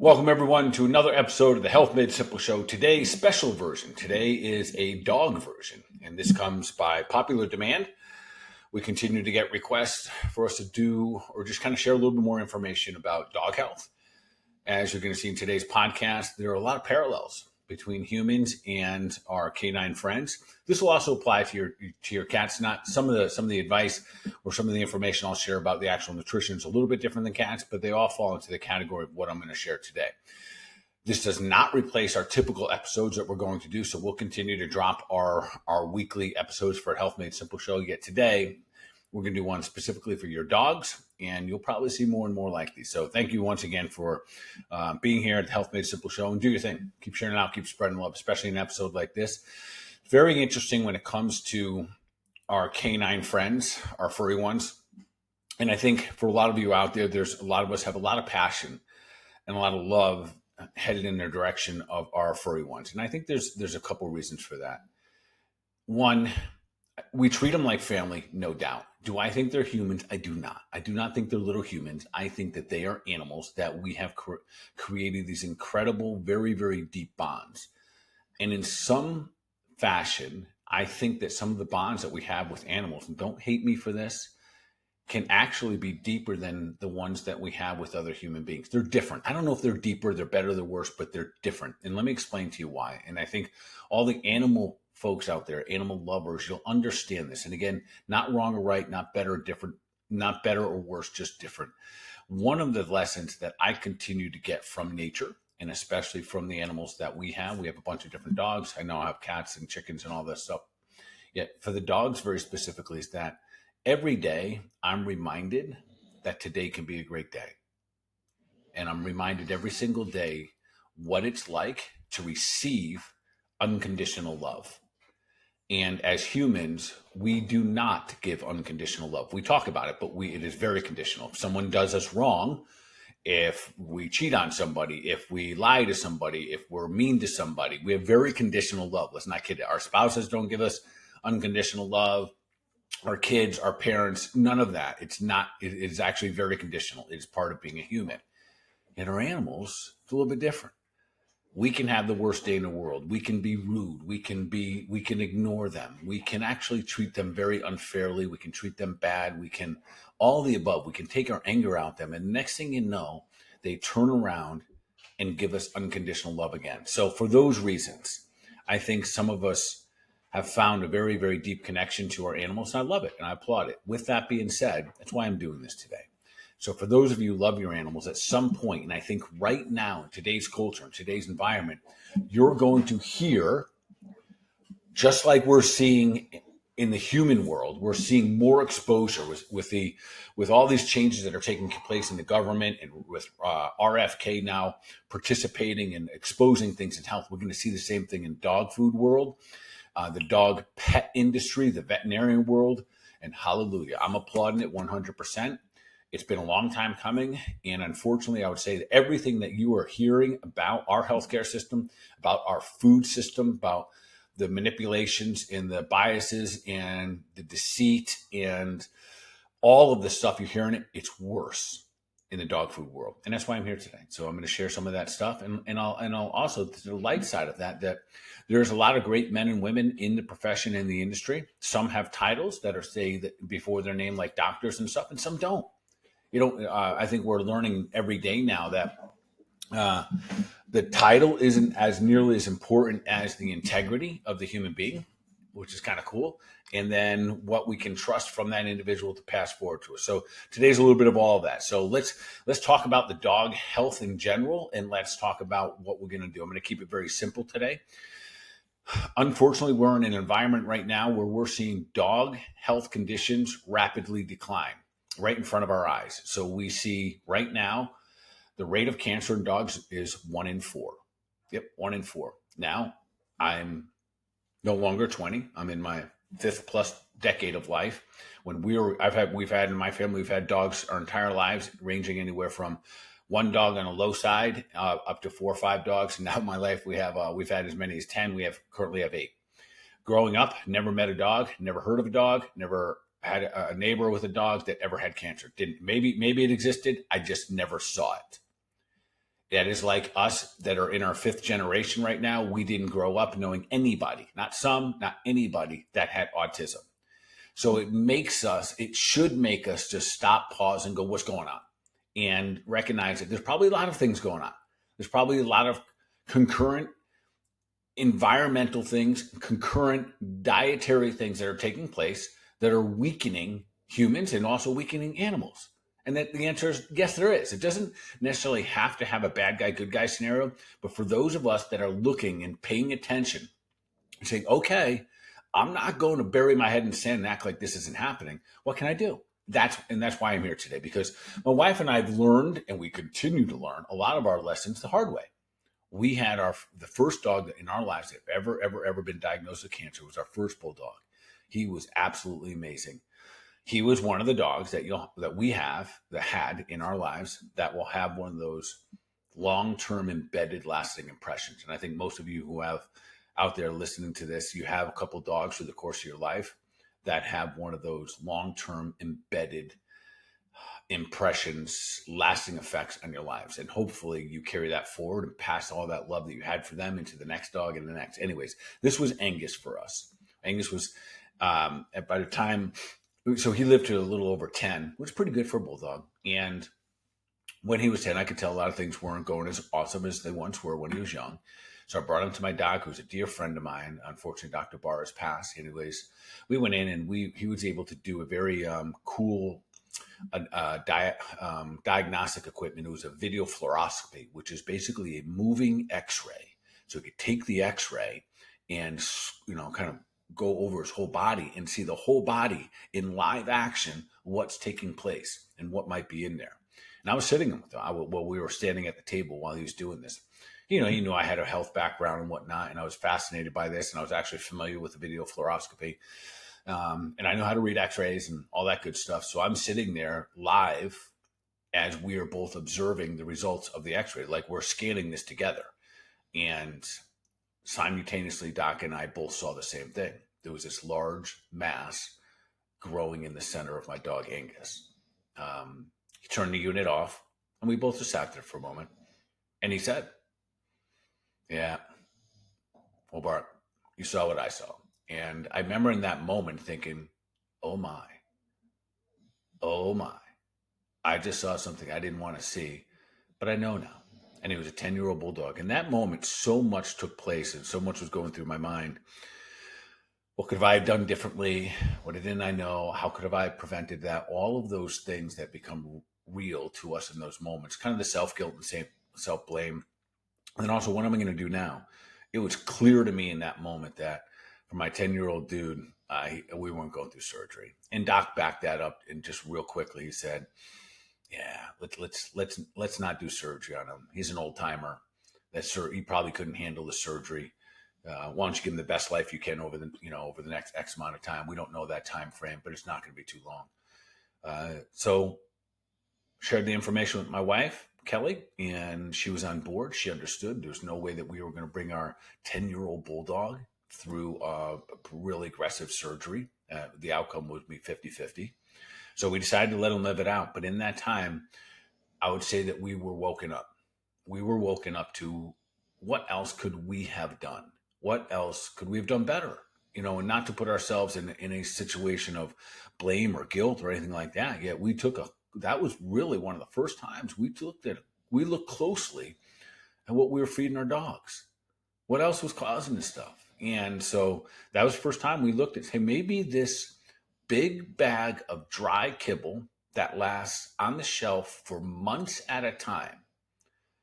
Welcome, everyone, to another episode of the Health Made Simple Show. Today's special version. Today is a dog version, and this comes by popular demand. We continue to get requests for us to do or just kind of share a little bit more information about dog health. As you're going to see in today's podcast, there are a lot of parallels between humans and our canine friends. This will also apply to your cats. Not some of the advice or some of the information I'll share about the actual nutrition is a little bit different than cats, but they all fall into the category of what I'm going to share today. This does not replace our typical episodes that we're going to do, so we'll continue to drop our weekly episodes for Health Made Simple Show. Yet today, we're going to do one specifically for your dogs, and you'll probably see more and more like these. So thank you once again for being here at the Health Made Simple Show, and do your thing. Keep sharing it out, keep spreading love, especially in an episode like this. Very interesting when it comes to our canine friends, our furry ones. And I think for a lot of you out there, there's a lot of us have a lot of passion and a lot of love headed in the direction of our furry ones. And I think there's a couple reasons for that. One, we treat them like family, no doubt. Do I think they're humans? I do not. I do not think they're little humans. I think that they are animals that we have created these incredible, very, very deep bonds. And in some fashion, I think that some of the bonds that we have with animals, and don't hate me for this, can actually be deeper than the ones that we have with other human beings. They're different. I don't know if they're deeper, they're better, they're worse, but they're different. And let me explain to you why. And I think all the animal folks out there, animal lovers, you'll understand this. And again, not wrong or right, not better or different, not better or worse, just different. One of the lessons that I continue to get from nature, and especially from the animals that we have a bunch of different dogs. I know I have cats and chickens and all this stuff. Yet for the dogs very specifically is that every day I'm reminded that today can be a great day. And I'm reminded every single day what it's like to receive unconditional love. And as humans, we do not give unconditional love. We talk about it, but it is very conditional. If someone does us wrong, if we cheat on somebody, if we lie to somebody, if we're mean to somebody, we have very conditional love. Let's not kid. Our spouses don't give us unconditional love. Our kids, our parents, none of that. It's not. It is actually very conditional. It is part of being a human. And our animals, it's a little bit different. We can have the worst day in the world. We can be rude. We can ignore them. We can actually treat them very unfairly. We can treat them bad. We can, all the above. We can take our anger out them. And next thing you know, they turn around and give us unconditional love again. So for those reasons, I think some of us have found a very, very deep connection to our animals. And I love it and I applaud it. With that being said, that's why I'm doing this today. So for those of you who love your animals, at some point, and I think right now in today's culture, in today's environment, you're going to hear, just like we're seeing in the human world, we're seeing more exposure with all these changes that are taking place in the government and with RFK now participating and exposing things in health. We're going to see the same thing in dog food world, the dog pet industry, the veterinarian world, and hallelujah, I'm applauding it 100%. It's been a long time coming, and unfortunately, I would say that everything that you are hearing about our healthcare system, about our food system, about the manipulations and the biases and the deceit and all of the stuff you're hearing, it's worse in the dog food world. And that's why I'm here today. So I'm going to share some of that stuff, and I'll also, to the light side of that there's a lot of great men and women in the profession, in the industry. Some have titles that are say that before their name, like doctors and stuff, and some don't. I think we're learning every day now that the title isn't as nearly as important as the integrity of the human being, which is kind of cool. And then what we can trust from that individual to pass forward to us. So today's a little bit of all of that. So let's talk about the dog health in general, and let's talk about what we're going to do. I'm going to keep it very simple today. Unfortunately, we're in an environment right now where we're seeing dog health conditions rapidly decline right in front of our eyes. So we see right now the rate of cancer in dogs is 1 in 4. Yep, 1 in 4. Now, I'm no longer 20. I'm in my 5th plus decade of life. When we've had in my family, we've had dogs our entire lives, ranging anywhere from 1 dog on a low side up to 4 or 5 dogs. And now in my life, we've had as many as 10. We currently have 8. Growing up, never met a dog, never heard of a dog, never had a neighbor with a dog that ever had cancer. Maybe it existed. I just never saw it. That is like us that are in our fifth generation right now. We didn't grow up knowing anybody, not some, not anybody that had autism. So it should make us just stop, pause, and go, what's going on? And recognize that there's probably a lot of things going on. There's probably a lot of concurrent environmental things, concurrent dietary things that are taking place that are weakening humans and also weakening animals. And that the answer is yes, there is. It doesn't necessarily have to have a bad guy, good guy scenario. But for those of us that are looking and paying attention and saying, okay, I'm not going to bury my head in the sand and act like this isn't happening. What can I do? That's why I'm here today, because my wife and I have learned, and we continue to learn, a lot of our lessons the hard way. We had the first dog in our lives that ever been diagnosed with cancer was our first bulldog. He was absolutely amazing. He was one of the dogs that we had in our lives that will have one of those long-term embedded lasting impressions. And I think most of you who have out there listening to this, you have a couple dogs through the course of your life that have one of those long-term embedded impressions, lasting effects on your lives. And hopefully you carry that forward and pass all that love that you had for them into the next dog and the next. Anyways, this was Angus for us. Angus was, by the time, so he lived to a little over 10, which is pretty good for a bulldog. And when he was 10, I could tell a lot of things weren't going as awesome as they once were when he was young. So I brought him to my doc, who's a dear friend of mine. Unfortunately, Dr. Bart has passed. Anyways, we went in and he was able to do a very cool diagnostic equipment. It was a video fluoroscopy, which is basically a moving X-ray. So he could take the X-ray and, kind of go over his whole body and see the whole body in live action, what's taking place and what might be in there. And I was sitting with him while we were standing at the table while he was doing this. He knew I had a health background and whatnot, and I was fascinated by this, and I was actually familiar with the video fluoroscopy. And I know how to read X-rays and all that good stuff. So I'm sitting there live as we are both observing the results of the X-ray, like we're scanning this together. And simultaneously, Doc and I both saw the same thing. There was this large mass growing in the center of my dog, Angus. He turned the unit off, and we both just sat there for a moment. And he said, yeah, well, Bart, you saw what I saw. And I remember in that moment thinking, oh my, I just saw something I didn't want to see, but I know now. And he was a 10-year-old bulldog. In that moment, so much took place and so much was going through my mind. What could I have done differently? What didn't I know? How could have I prevented that? All of those things that become real to us in those moments, kind of the self-guilt and self-blame. And then also, what am I going to do now? It was clear to me in that moment that for my 10-year-old dude, we weren't going through surgery. And Doc backed that up, and just real quickly, he said, yeah, let's not do surgery on him. He's an old timer. He probably couldn't handle the surgery. Why don't you give him the best life you can over the next X amount of time? We don't know that time frame, but it's not going to be too long. So shared the information with my wife, Kelly, and she was on board. She understood there's no way that we were going to bring our 10-year-old bulldog through a really aggressive surgery. The outcome would be 50-50. So we decided to let him live it out. But in that time, I would say that we were woken up. We were woken up to what else could we have done? What else could we have done better? And not to put ourselves in a situation of blame or guilt or anything like that. Yet that was really one of the first times we looked closely at what we were feeding our dogs. What else was causing this stuff? And so that was the first time we looked at, hey, maybe this big bag of dry kibble that lasts on the shelf for months at a time,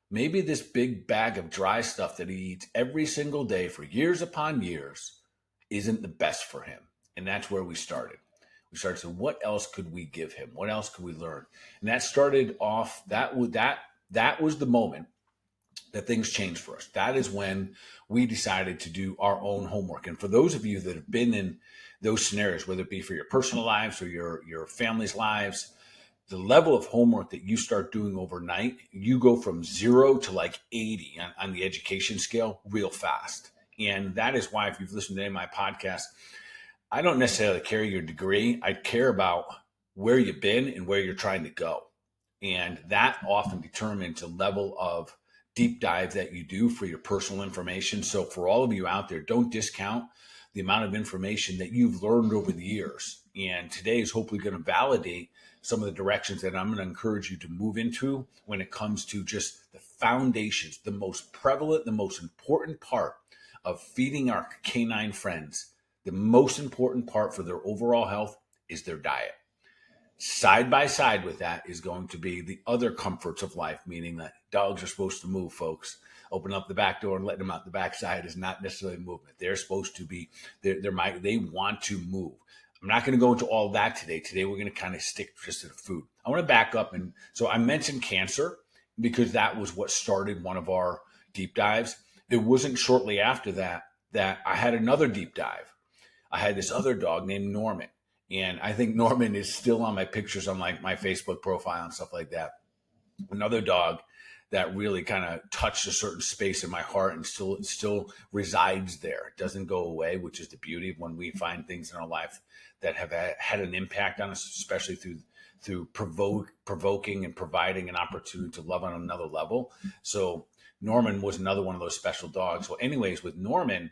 maybe this big bag of dry stuff that he eats every single day for years upon years isn't the best for him. And that's where we started. We started saying, what else could we give him? What else could we learn? And that started off, that was the moment that things changed for us. That is when we decided to do our own homework. And for those of you that have been in those scenarios, whether it be for your personal lives or your family's lives, the level of homework that you start doing overnight, you go from 0 to like 80 on the education scale real fast. And that is why, if you've listened to any of my podcasts, I don't necessarily care your degree. I care about where you've been and where you're trying to go. And that often determines the level of deep dive that you do for your personal information. So for all of you out there, don't discount the amount of information that you've learned over the years. And today is hopefully going to validate some of the directions that I'm going to encourage you to move into when it comes to just the foundations, the most prevalent, the most important part of feeding our canine friends. The most important part for their overall health is their diet. Side by side with that is going to be the other comforts of life, meaning that dogs are supposed to move, folks. Open up the back door and letting them out the backside is not necessarily movement. They're supposed to be, they want to move. I'm not going to go into all that today. Today, we're going to kind of stick just to the food. I want to back up. And so I mentioned cancer because that was what started one of our deep dives. It wasn't shortly after that I had another deep dive. I had this other dog named Norman. And I think Norman is still on my pictures on like my Facebook profile and stuff like that. Another dog that really kind of touched a certain space in my heart and still resides there. It doesn't go away, which is the beauty of when we find things in our life that have had an impact on us, especially through provoking and providing an opportunity to love on another level. So Norman was another one of those special dogs. Well, anyways, with Norman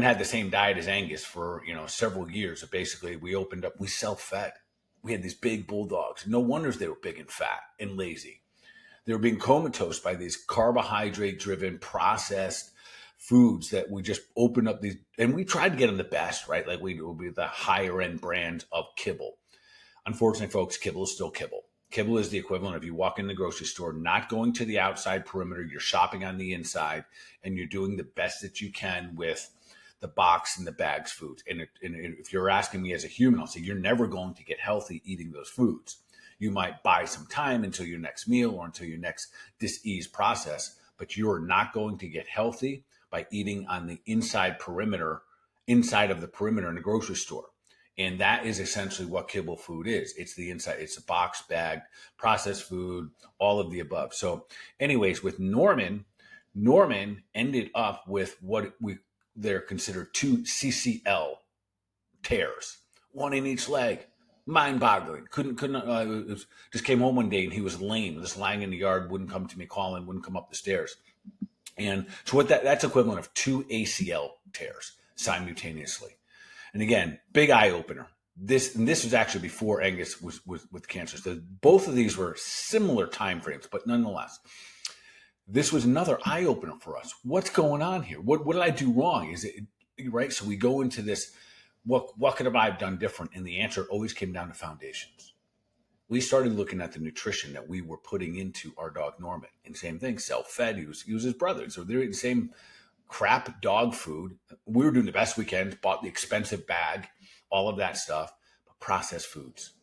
had the same diet as Angus for, several years. So basically we self-fed. We had these big bulldogs. No wonders they were big and fat and lazy. They were being comatose by these carbohydrate-driven processed foods that we just opened up these, and we tried to get them the best, right? Like we would be the higher end brand of Kibble. Unfortunately, folks, Kibble is still Kibble. Kibble is the equivalent of you walk in the grocery store, not going to the outside perimeter, you're shopping on the inside, and you're doing the best that you can with the box and the bags foods. And if you're asking me as a human, I'll say you're never going to get healthy eating those foods. You might buy some time until your next meal or until your next dis-ease process, but you're not going to get healthy by eating on the inside of the perimeter in the grocery store. And that is essentially what Kibble food is. It's the inside. It's a box bagged processed food, all of the above. So anyways, with Norman ended up with they're considered 2 CCL tears, one in each leg. Mind-boggling. Just came home one day and he was lame, just lying in the yard, wouldn't come to me calling, wouldn't come up the stairs. And so that's equivalent of 2 ACL tears simultaneously. And again, big eye opener. This was actually before Angus was with cancer. So both of these were similar time frames, but nonetheless, this was another eye opener for us. What's going on here? What did I do wrong? Is it right? So we go into this. What could have I done different? And the answer always came down to foundations. We started looking at the nutrition that we were putting into our dog Norman, and same thing, self-fed. He was his brother, so they're eating the same crap dog food. We were doing the best we can, bought the expensive bag, all of that stuff, but processed foods.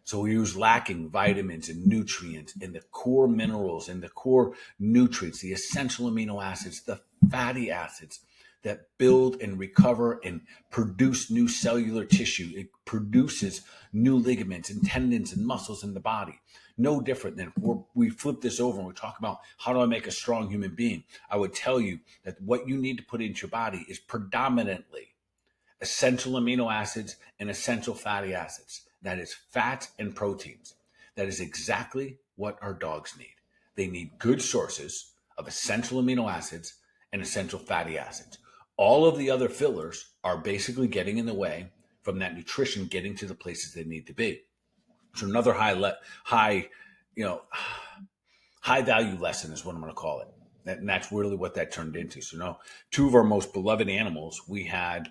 So we was lacking vitamins and nutrients and the core minerals and the core nutrients, the essential amino acids, the fatty acids that build and recover and produce new cellular tissue. It produces new ligaments and tendons and muscles in the body. No different than we flip this over and we talk about how do I make a strong human being. I would tell you that what you need to put into your body is predominantly essential amino acids and essential fatty acids. That is fats and proteins. That is exactly what our dogs need. They need good sources of essential amino acids and essential fatty acids. All of the other fillers are basically getting in the way from that nutrition getting to the places they need to be. So another high value lesson is what I'm going to call it. And that's really what that turned into. So now, 2 of our most beloved animals, we had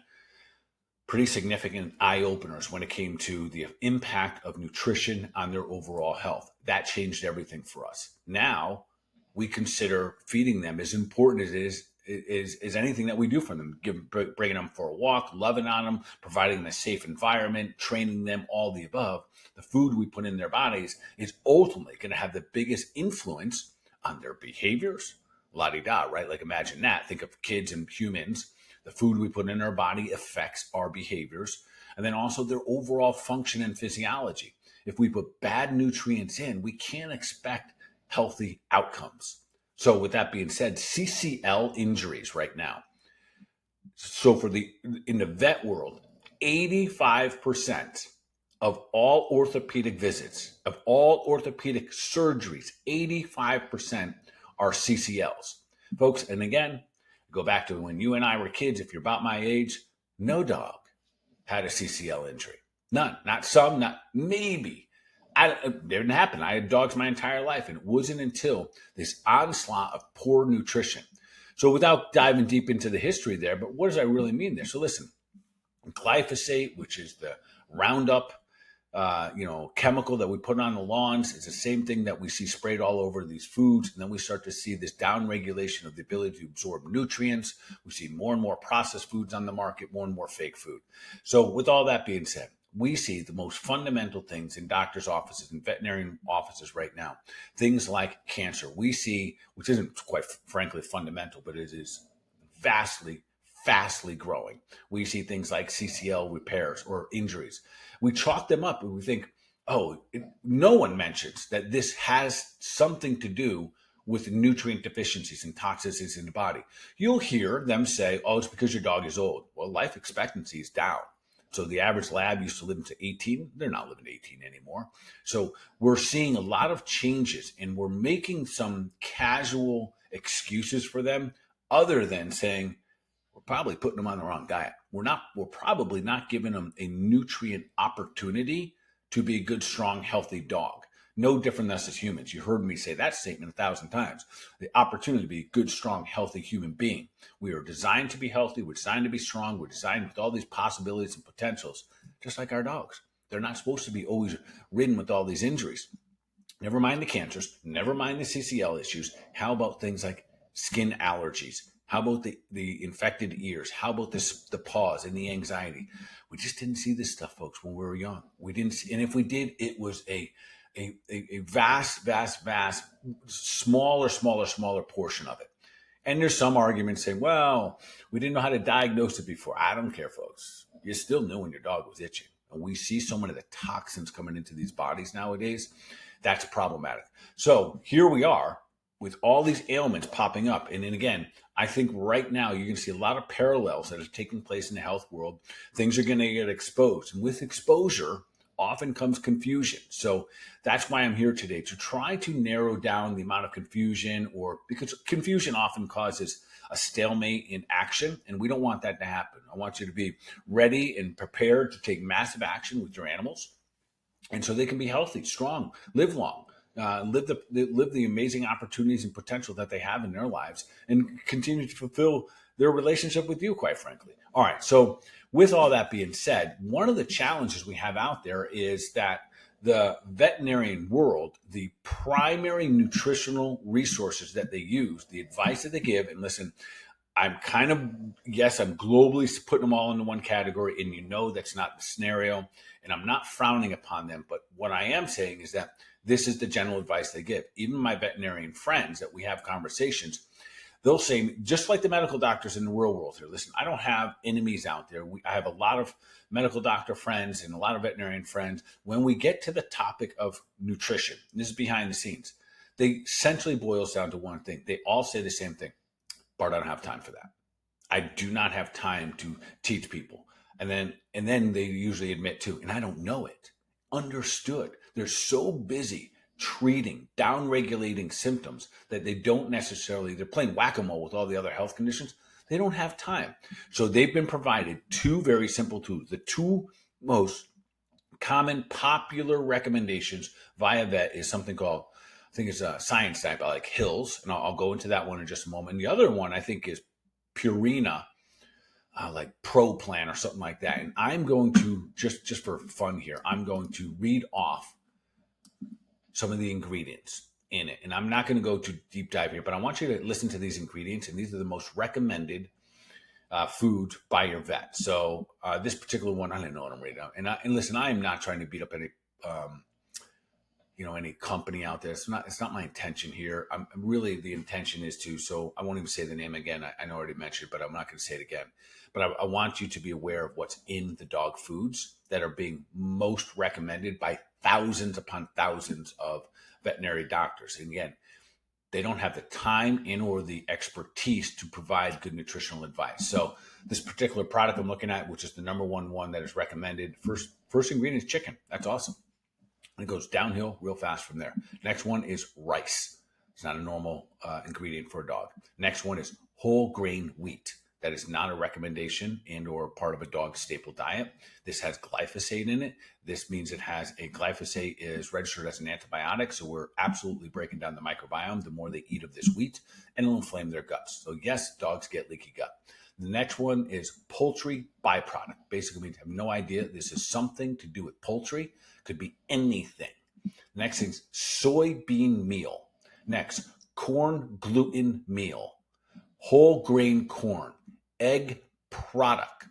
pretty significant eye openers when it came to the impact of nutrition on their overall health. That changed everything for us. Now we consider feeding them as important as it is anything that we do for them, bringing them for a walk, loving on them, providing them a safe environment, training them, all the above. The food we put in their bodies is ultimately going to have the biggest influence on their behaviors. La-di-da, right? Like imagine that. Think of kids and humans. The food we put in our body affects our behaviors, and then also their overall function and physiology. If we put bad nutrients in, we can't expect healthy outcomes. So with that being said, CCL injuries right now. So in the vet world, 85% of all orthopedic visits, of all orthopedic surgeries, 85% are CCLs. Folks, and again, go back to when you and I were kids, if you're about my age, no dog had a CCL injury. None. Not some, not maybe. It didn't happen. I had dogs my entire life, and it wasn't until this onslaught of poor nutrition. So without diving deep into the history there, but what does I really mean there? So listen, glyphosate, which is the Roundup, chemical that we put on the lawns, is the same thing that we see sprayed all over these foods. And then we start to see this downregulation of the ability to absorb nutrients. We see more and more processed foods on the market, more and more fake food. So with all that being said, we see the most fundamental things in doctors' offices and veterinarian offices right now. Things like cancer. We see, which isn't quite frankly fundamental, but it is fastly growing. We see things like CCL repairs or injuries. We chalk them up and we think, no one mentions that this has something to do with nutrient deficiencies and toxicities in the body. You'll hear them say, it's because your dog is old. Well, life expectancy is down. So the average lab used to live to 18. They're not living to 18 anymore. So we're seeing a lot of changes, and we're making some casual excuses for them other than saying, we're probably putting them on the wrong diet. We're probably not giving them a nutrient opportunity to be a good, strong, healthy dog. No different than us as humans. You heard me say that statement 1,000 times. The opportunity to be a good, strong, healthy human being. We are designed to be healthy. We're designed to be strong. We're designed with all these possibilities and potentials, just like our dogs. They're not supposed to be always ridden with all these injuries. Never mind the cancers. Never mind the CCL issues. How about things like skin allergies? How about the infected ears? How about the paws and the anxiety? We just didn't see this stuff, folks, when we were young. We didn't see, and if we did, it was a vast, smaller portion of it. And there's some arguments saying, well, we didn't know how to diagnose it before. I don't care, folks. You still knew when your dog was itching. And we see so many of the toxins coming into these bodies nowadays. That's problematic. So here we are with all these ailments popping up. And then again, I think right now you're going to see a lot of parallels that are taking place in the health world. Things are going to get exposed. And with exposure often comes confusion. So that's why I'm here today, to try to narrow down the amount of confusion, because confusion often causes a stalemate in action, and we don't want that to happen. I want you to be ready and prepared to take massive action with your animals, and so they can be healthy, strong, live long, live the amazing opportunities and potential that they have in their lives, and continue to fulfill their relationship with you, quite frankly. All right, so with all that being said, one of the challenges we have out there is that the veterinarian world, the primary nutritional resources that they use, the advice that they give, and listen, I'm globally putting them all into one category, and that's not the scenario, and I'm not frowning upon them, but what I am saying is that this is the general advice they give. Even my veterinarian friends that we have conversations, they'll say, just like the medical doctors in the real world here, listen, I don't have enemies out there. I have a lot of medical doctor friends and a lot of veterinarian friends. When we get to the topic of nutrition, and this is behind the scenes, they essentially boils down to one thing. They all say the same thing. Bart, I don't have time for that. I do not have time to teach people. And then they usually admit too, and I don't know it. Understood. They're so busy treating, down-regulating symptoms that they're playing whack-a-mole with all the other health conditions. They don't have time. So they've been provided two very simple tools. The two most common popular recommendations via vet is something called, I think it's a Science Diet by like Hills, and I'll go into that one in just a moment. And the other one I think is Purina, like Pro Plan or something like that. And I'm going to, just for fun here, I'm going to read off some of the ingredients in it. And I'm not going to go too deep dive here, but I want you to listen to these ingredients. And these are the most recommended food by your vet. So this particular one, I don't know what I'm reading out. And listen, I am not trying to beat up any, any company out there. It's not my intention here. The intention is so I won't even say the name again. I know I already mentioned it, but I'm not going to say it again. But I want you to be aware of what's in the dog foods that are being most recommended by thousands upon thousands of veterinary doctors. And again, they don't have the time or the expertise to provide good nutritional advice. So this particular product I'm looking at, which is the number one that is recommended, first ingredient is chicken. That's awesome. And it goes downhill real fast from there. Next one is rice. It's not a normal ingredient for a dog. Next one is whole grain wheat. That is not a recommendation and or part of a dog staple diet. This has glyphosate in it. This means glyphosate is registered as an antibiotic. So we're absolutely breaking down the microbiome the more they eat of this wheat, and it'll inflame their guts. So yes, dogs get leaky gut. The next one is poultry byproduct. Basically, we have no idea. This is something to do with poultry. Could be anything. Next thing is soybean meal. Next, corn gluten meal. Whole grain corn. Egg product,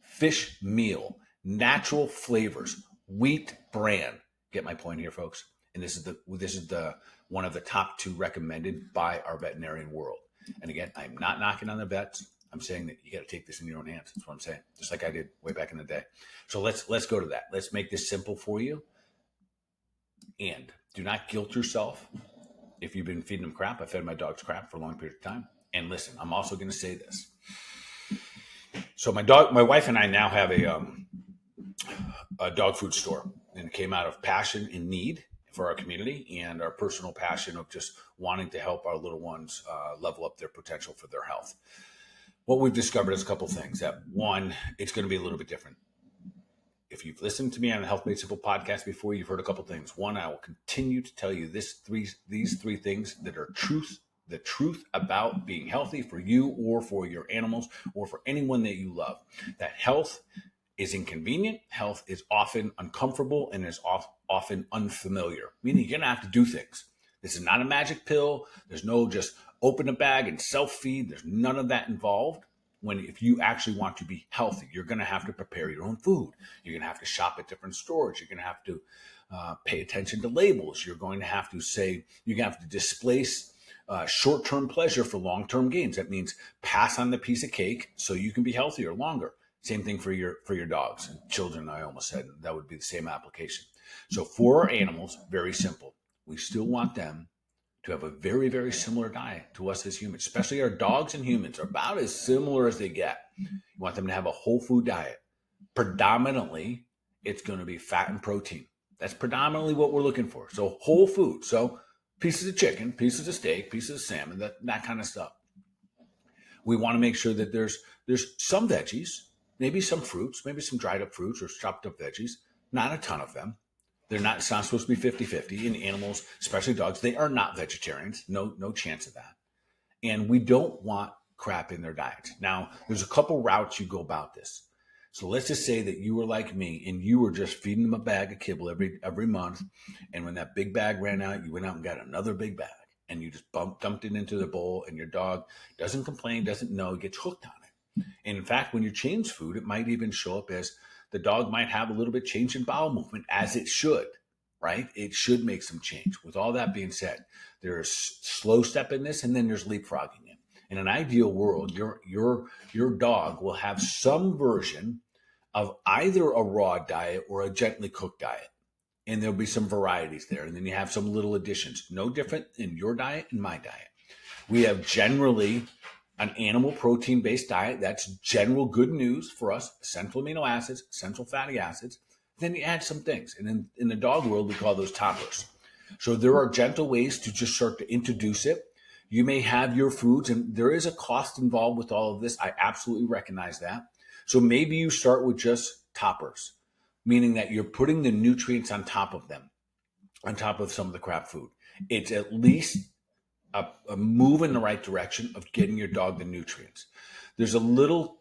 fish meal, natural flavors, wheat bran. Get my point here, folks. And this is the one of the top 2 recommended by our veterinarian world. And again, I'm not knocking on the vets. I'm saying that you got to take this in your own hands. That's what I'm saying. Just like I did way back in the day. So let's go to that. Let's make this simple for you. And do not guilt yourself if you've been feeding them crap. I fed my dogs crap for a long period of time. And listen, I'm also going to say this. So my wife and I now have a dog food store, and it came out of passion and need for our community and our personal passion of just wanting to help our little ones level up their potential for their health. What we've discovered is a couple things. That one, it's going to be a little bit different. If you've listened to me on the Health Made Simple podcast before, you've heard a couple things. One, I will continue to tell you these three things that are the truth about being healthy for you or for your animals or for anyone that you love. That health is inconvenient, health is often uncomfortable, and is often unfamiliar, meaning you're going to have to do things. This is not a magic pill. There's no just open a bag and self-feed. There's none of that involved. If you actually want to be healthy, you're going to have to prepare your own food. You're going to have to shop at different stores. You're going to have to pay attention to labels. You're going to have to displace short-term pleasure for long-term gains. That means pass on the piece of cake so you can be healthier longer. Same thing for your dogs and children. I almost said that would be the same application. So for our animals, very simple. We still want them to have a very, very similar diet to us as humans, especially our dogs and humans are about as similar as they get. You want them to have a whole food diet. Predominantly, it's going to be fat and protein. That's predominantly what we're looking for. So whole food. So pieces of chicken, pieces of steak, pieces of salmon, that kind of stuff. We want to make sure that there's some veggies, maybe some fruits, maybe some dried up fruits or chopped up veggies, not a ton of them. It's not supposed to be 50-50. And animals, especially dogs, they are not vegetarians. No chance of that. And we don't want crap in their diet. Now, there's a couple routes you go about this. So let's just say that you were like me and you were just feeding them a bag of kibble every month. And when that big bag ran out, you went out and got another big bag and you just dumped it into the bowl, and your dog doesn't complain, doesn't know, gets hooked on it. And in fact, when you change food, it might even show up as the dog might have a little bit change in bowel movement, as it should, right? It should make some change. With all that being said, there's slow step in this, and then there's leapfrogging it. In an ideal world, your dog will have some version of either a raw diet or a gently cooked diet. And there'll be some varieties there. And then you have some little additions. No different in your diet and my diet. We have generally an animal protein-based diet. That's general good news for us. Essential amino acids, essential fatty acids. Then you add some things. And in the dog world, we call those toppers. So there are gentle ways to just start to introduce it. You may have your foods, and there is a cost involved with all of this. I absolutely recognize that. So maybe you start with just toppers, meaning that you're putting the nutrients on top of them, on top of some of the crap food. It's at least a move in the right direction of getting your dog the nutrients. There's a little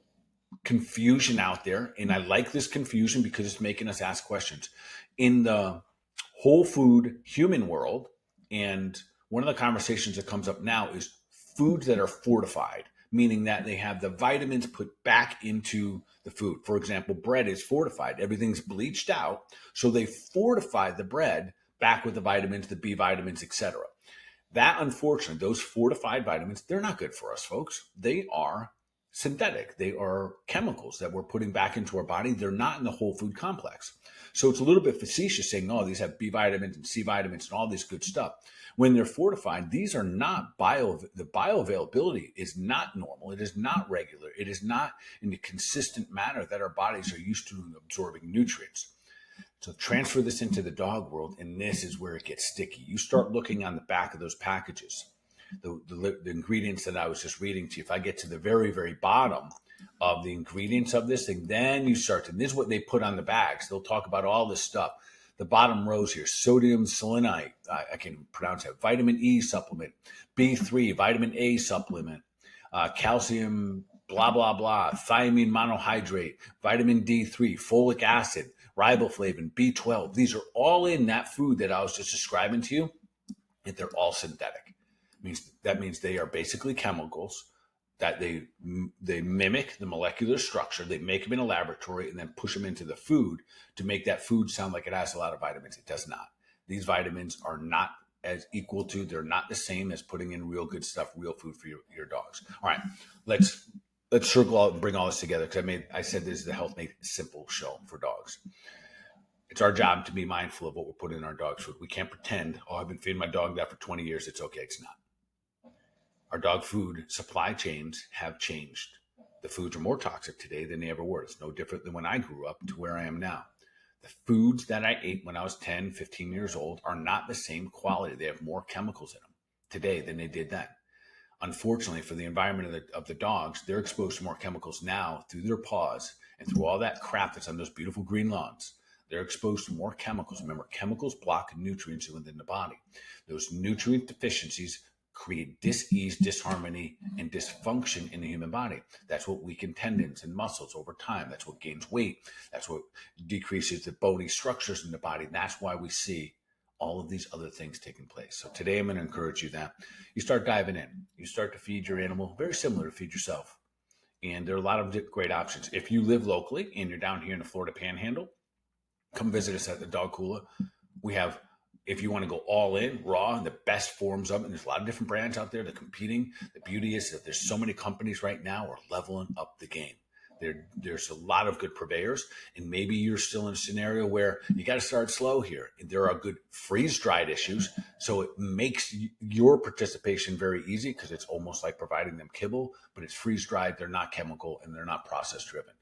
confusion out there, and I like this confusion because it's making us ask questions. In the whole food human world, and one of the conversations that comes up now is foods that are fortified, meaning that they have the vitamins put back into the food. For example, bread is fortified. Everything's bleached out, so they fortify the bread back with the vitamins, the B vitamins, etc. That, unfortunately, those fortified vitamins, they're not good for us, folks. They are synthetic. They are chemicals that we're putting back into our body. They're not in the whole food complex. So it's a little bit facetious saying, oh, these have B vitamins and C vitamins and all this good stuff. When they're fortified, these are not the bioavailability is not normal. It is not regular. It is not in the consistent manner that our bodies are used to absorbing nutrients. So transfer this into the dog world, and this is where it gets sticky. You start looking on the back of those packages, the ingredients that I was just reading to you. If I get to the very, very bottom of the ingredients of this thing, then you start to, this is what they put on the bags. They'll talk about all this stuff. The bottom rows here, sodium selenite, I can pronounce that, vitamin E supplement, B3, vitamin A supplement, calcium, blah, blah, blah, thiamine monohydrate, vitamin D3, folic acid, riboflavin, B12. These are all in that food that I was just describing to you, and they're all synthetic. That means they are basically chemicals that they mimic the molecular structure. They make them in a laboratory and then push them into the food to make that food sound like it has a lot of vitamins. It does not. These vitamins are not as equal to, they're not the same as putting in real good stuff, real food for your dogs. All right, let's circle out and bring all this together, because I said this is the Health Made Simple show for dogs. It's our job to be mindful of what we're putting in our dog's food. We can't pretend, oh, I've been feeding my dog that for 20 years. It's okay. It's not. Our dog food supply chains have changed. The foods are more toxic today than they ever were. It's no different than when I grew up to where I am now. The foods that I ate when I was 10, 15 years old are not the same quality. They have more chemicals in them today than they did then. Unfortunately, for the environment of the dogs, they're exposed to more chemicals now through their paws and through all that crap that's on those beautiful green lawns. They're exposed to more chemicals. Remember, chemicals block nutrients within the body. Those nutrient deficiencies create dis-ease, disharmony, and dysfunction in the human body. That's what weakens tendons and muscles over time. That's what gains weight. That's what decreases the bony structures in the body. And that's why we see all of these other things taking place. So today I'm going to encourage you that you start diving in. You start to feed your animal very similar to feed yourself. And there are a lot of great options. If you live locally and you're down here in the Florida Panhandle, come visit us at the Dog Cooler. We have, if you want to go all in, raw, the best forms of it. And there's a lot of different brands out there that are competing. The beauty is that there's so many companies right now are leveling up the game. There's a lot of good purveyors, and maybe you're still in a scenario where you got to start slow here. There are good freeze-dried issues, so it makes your participation very easy because it's almost like providing them kibble, but it's freeze-dried, they're not chemical, and they're not process-driven.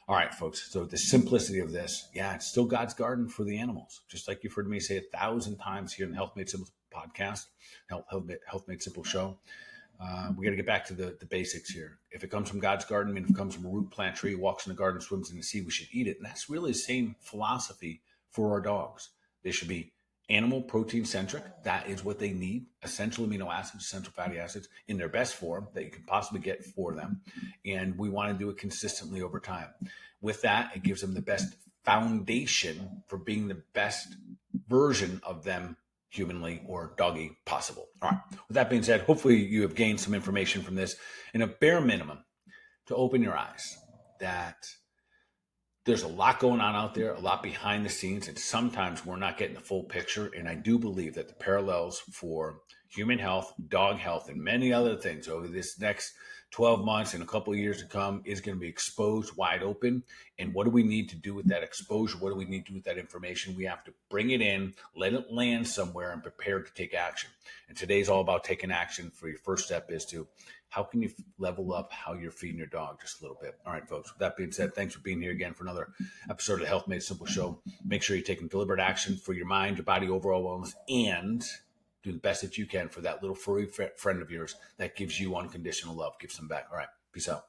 All right, folks, so the simplicity of this, yeah, it's still God's garden for the animals, just like you've heard me say 1,000 times here in the Health Made Simple podcast, Health Made Simple show. We got to get back to the basics here. If it comes from God's garden, I mean, if it comes from a root plant tree, walks in the garden, swims in the sea, we should eat it. And that's really the same philosophy for our dogs. They should be animal protein centric. That is what they need. Essential amino acids, essential fatty acids in their best form that you can possibly get for them. And we want to do it consistently over time. With that, it gives them the best foundation for being the best version of them, humanly or doggy, possible. All right. With that being said, hopefully you have gained some information from this, in a bare minimum, to open your eyes that there's a lot going on out there, a lot behind the scenes, and sometimes we're not getting the full picture. And I do believe that the parallels for human health, dog health, and many other things over this next 12 months and a couple of years to come is going to be exposed wide open. And what do we need to do with that exposure? What do we need to do with that information? We have to bring it in, let it land somewhere, and prepare to take action. And today's all about taking action. For your first step is to, how can you level up how you're feeding your dog just a little bit? All right, folks, with that being said, thanks for being here again for another episode of the Health Made Simple show. Make sure you're taking deliberate action for your mind, your body, overall wellness, and do the best that you can for that little furry friend of yours that gives you unconditional love. Give some back. All right. Peace out.